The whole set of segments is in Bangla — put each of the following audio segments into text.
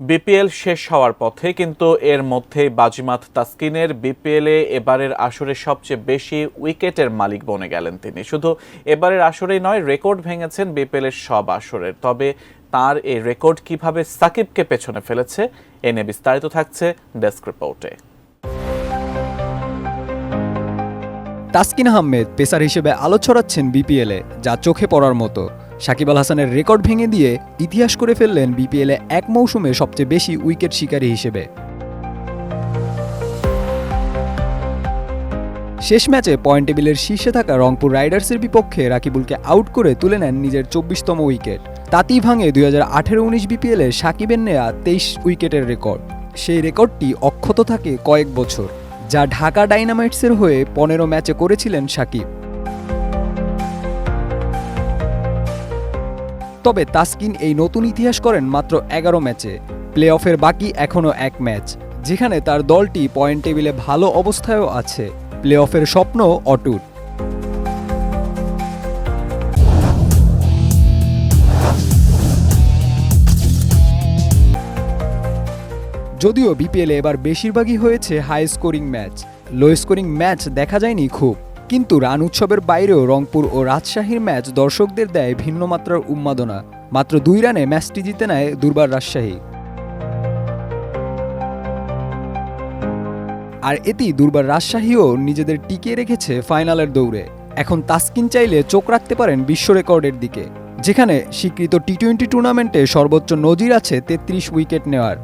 বিপিএল শেষ হওয়ার পথে, কিন্তু এর মধ্যেই বাজিমাত তাসকিনের। বিপিএলে এবারের আসরে সবচেয়ে বেশি উইকেটের মালিক বনে গেলেন তিনি। শুধু এবারের আসরেই নয়, রেকর্ড ভেঙেছেন বিপিএলের সব আসরের। তবে তার এই রেকর্ড কিভাবে সাকিবকে পেছনে ফেলেছে, এ নিয়ে বিস্তারিত থাকছে ডেস্ক রিপোর্টে। তাসকিন আহমেদ পেসার হিসেবে আলো ছড়াচ্ছেন বিপিএলে, যা চোখে পড়ার মতো। সাকিব আল হাসানের রেকর্ড ভেঙে দিয়ে ইতিহাস করে ফেললেন বিপিএলে এক মৌসুমে সবচেয়ে বেশি উইকেট শিকারী হিসেবে। শেষ ম্যাচে পয়েন্ট টেবিলের শীর্ষে থাকা রংপুর রাইডার্সের বিপক্ষে রাকিবুলকে আউট করে তুলে নেন নিজের ২৪তম উইকেট। তাতেই ভাঙে ২০১৮-১৯ বিপিএলে সাকিবের নেয়া ২৩ উইকেটের রেকর্ড। সেই রেকর্ডটি অক্ষত থাকে কয়েক বছর, যা ঢাকা ডাইনামাইটসের হয়ে ১৫ ম্যাচে করেছিলেন সাকিব। তবে তাসকিন এই নতুন ইতিহাস করেন মাত্র ১১ ম্যাচে। প্লে অফের বাকি এখনও এক ম্যাচ, যেখানে তার দলটি পয়েন্ট টেবিলে ভালো অবস্থায়ও আছে। প্লে অফের স্বপ্ন অটুট। যদিও বিপিএলে এবার বেশিরভাগই হয়েছে high scoring match, low scoring match দেখা যায়নি খুব। কিন্তু রান উৎসবের বাইরেও রংপুর ও রাজশাহীর ম্যাচ দর্শকদের দেয় ভিন্ন মাত্রার উন্মাদনা। মাত্র ২ রানে ম্যাচটি জিতে নেয় দুর্বার রাজশাহী। আর এতেই দুর্বার রাজশাহীও নিজেদের টিকিয়ে রেখেছে ফাইনালের দৌড়ে। এখন তাসকিন চাইলে চোখ রাখতে পারেন বিশ্ব রেকর্ডের দিকে, যেখানে স্বীকৃত টি-20 টুর্নামেন্টে সর্বোচ্চ নজির আছে ৩৩ উইকেট নেওয়ার।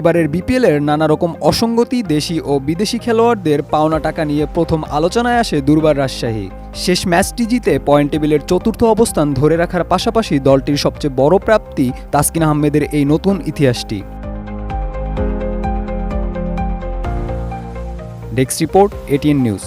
এবারের বিপিএলের নানা রকম অসঙ্গতি, দেশি ও বিদেশি খেলোয়াড়দের পাওনা টাকা নিয়ে প্রথম আলোচনায় আসে দুর্বার রাজশাহী। শেষ ম্যাচটি জিতে পয়েন্ট টেবিলের ৪র্থ অবস্থান ধরে রাখার পাশাপাশি দলটির সবচেয়ে বড় প্রাপ্তি তাসকিন আহমেদের এই নতুন ইতিহাসটি। Desk report, ATN news.